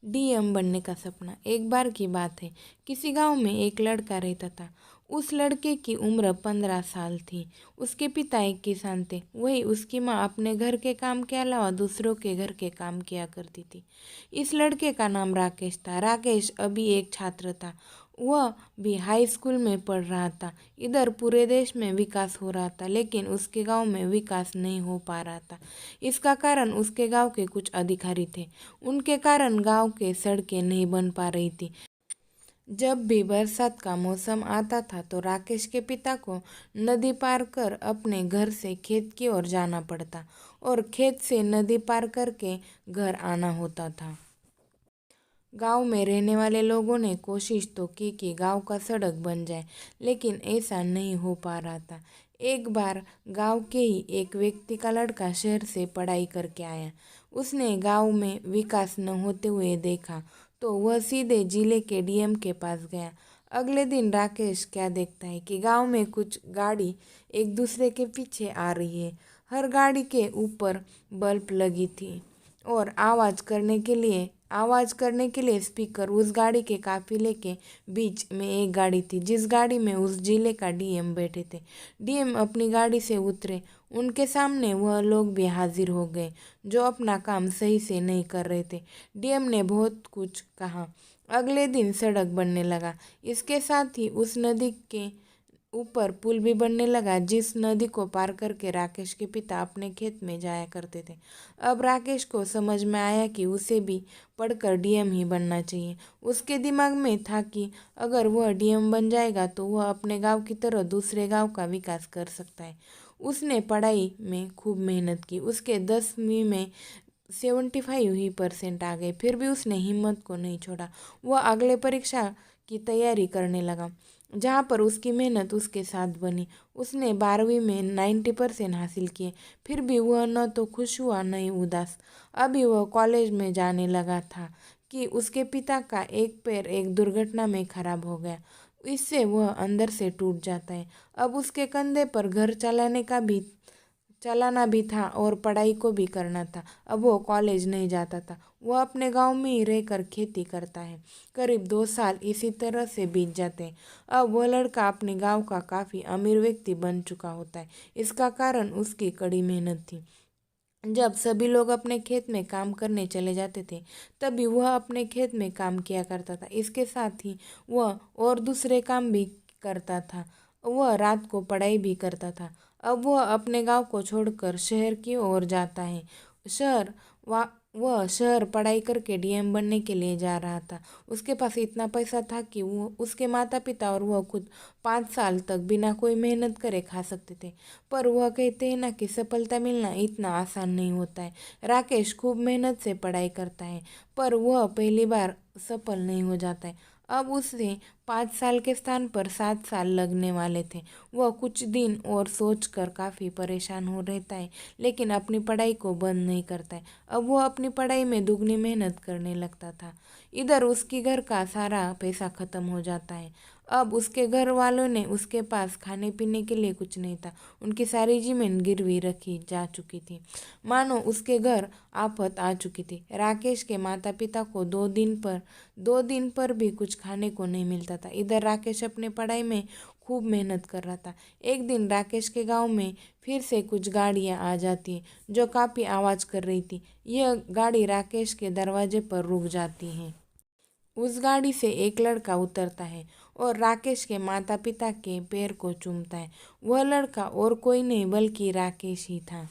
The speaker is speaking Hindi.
डीएम बनने का सपना। एक बार की बात है, किसी गांव में एक लड़का रहता था। उस लड़के की उम्र 15 साल थी। उसके पिता एक किसान थे। वही उसकी माँ अपने घर के काम के अलावा दूसरों के घर के काम किया करती थी। इस लड़के का नाम राकेश था। राकेश अभी एक छात्र था। वह भी हाई स्कूल में पढ़ रहा था। इधर पूरे देश में विकास हो रहा था, लेकिन उसके गांव में विकास नहीं हो पा रहा था। इसका कारण उसके गांव के कुछ अधिकारी थे। उनके कारण गांव के सड़कें नहीं बन पा रही थी। जब भी बरसात का मौसम आता था तो राकेश के पिता को नदी पार कर अपने घर से खेत की ओर जाना पड़ता और खेत से नदी पार करके घर आना होता था। गांव में रहने वाले लोगों ने कोशिश तो की कि गांव का सड़क बन जाए, लेकिन ऐसा नहीं हो पा रहा था। एक बार गांव के ही एक व्यक्ति का लड़का शहर से पढ़ाई करके आया। उसने गांव में विकास न होते हुए देखा तो वह सीधे जिले के डीएम के पास गया। अगले दिन राकेश क्या देखता है कि गांव में कुछ गाड़ी एक दूसरे के पीछे आ रही है। हर गाड़ी के ऊपर बल्ब लगी थी और आवाज़ करने के लिए स्पीकर। उस गाड़ी के काफिले के बीच में एक गाड़ी थी, जिस गाड़ी में उस जिले का डीएम बैठे थे। डीएम अपनी गाड़ी से उतरे। उनके सामने वह लोग भी हाजिर हो गए जो अपना काम सही से नहीं कर रहे थे। डीएम ने बहुत कुछ कहा। अगले दिन सड़क बनने लगा। इसके साथ ही उस नदी के ऊपर पुल भी बनने लगा, जिस नदी को पार करके राकेश के पिता अपने खेत में जाया करते थे। अब राकेश को समझ में आया कि उसे भी पढ़कर डीएम ही बनना चाहिए। उसके दिमाग में था कि अगर वह डीएम बन जाएगा तो वह अपने गांव की तरह दूसरे गांव का विकास कर सकता है। उसने पढ़ाई में खूब मेहनत की। उसके 10वीं में 75% आ गए। फिर भी उसने हिम्मत को नहीं छोड़ा। वह अगले परीक्षा की तैयारी करने लगा, जहाँ पर उसकी मेहनत उसके साथ बनी। उसने 12वीं में 90% हासिल किए। फिर भी वह न तो खुश हुआ न ही उदास। अभी वह कॉलेज में जाने लगा था कि उसके पिता का एक पैर एक दुर्घटना में खराब हो गया। इससे वह अंदर से टूट जाता है। अब उसके कंधे पर घर चलाना भी था और पढ़ाई को भी करना था। अब वो कॉलेज नहीं जाता था। वह अपने गांव में ही रहकर खेती करता है। करीब 2 साल इसी तरह से बीत जाते हैं। अब वह लड़का अपने गांव का काफ़ी अमीर व्यक्ति बन चुका होता है। इसका कारण उसकी कड़ी मेहनत थी। जब सभी लोग अपने खेत में काम करने चले जाते थे, तभी वह अपने खेत में काम किया करता था। इसके साथ ही वह और दूसरे काम भी करता था। वह रात को पढ़ाई भी करता था। अब वह अपने गांव को छोड़कर शहर की ओर जाता है। शहर वा वह शहर पढ़ाई करके डीएम बनने के लिए जा रहा था। उसके पास इतना पैसा था कि वो उसके माता पिता और वह खुद 5 साल तक बिना कोई मेहनत करे खा सकते थे। पर वह कहते हैं ना कि सफलता मिलना इतना आसान नहीं होता है। राकेश खूब मेहनत से पढ़ाई करता है, पर वह पहली बार सफल नहीं हो जाता है। अब उसे 5 साल के स्थान पर 7 साल लगने वाले थे। वह कुछ दिन और सोचकर काफ़ी परेशान हो रहता है, लेकिन अपनी पढ़ाई को बंद नहीं करता है। अब वह अपनी पढ़ाई में दुगनी मेहनत करने लगता था। इधर उसके घर का सारा पैसा खत्म हो जाता है। अब उसके घर वालों ने उसके पास खाने पीने के लिए कुछ नहीं था। उनकी सारी जमीन गिरवी रखी जा चुकी थी, मानो उसके घर आफत आ चुकी थी। राकेश के माता पिता को 2 दिन पर भी कुछ खाने को नहीं मिलता था। इधर राकेश अपने पढ़ाई में खूब मेहनत कर रहा था। एक दिन राकेश के गांव में फिर से कुछ गाड़ियां आ जाती हैं जो काफ़ी आवाज़ कर रही थी। यह गाड़ी राकेश के दरवाजे पर रुक जाती है। उस गाड़ी से एक लड़का उतरता है और राकेश के माता पिता के पैर को चूमता है। वह लड़का और कोई नहीं बल्कि राकेश ही था।